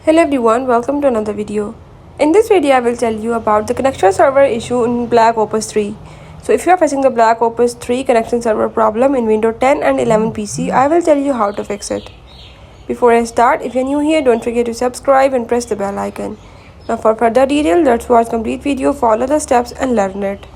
Hello everyone, welcome to another video. In this video, I will tell you about the connection server issue in Black Opus 3. So if you are facing the Black Opus 3 connection server problem in Windows 10 and 11 PC, I will tell you how to fix it. Before I start, if you are new here, don't forget to subscribe and press the bell icon. Now for further detail, let's watch complete video, follow the steps and learn it.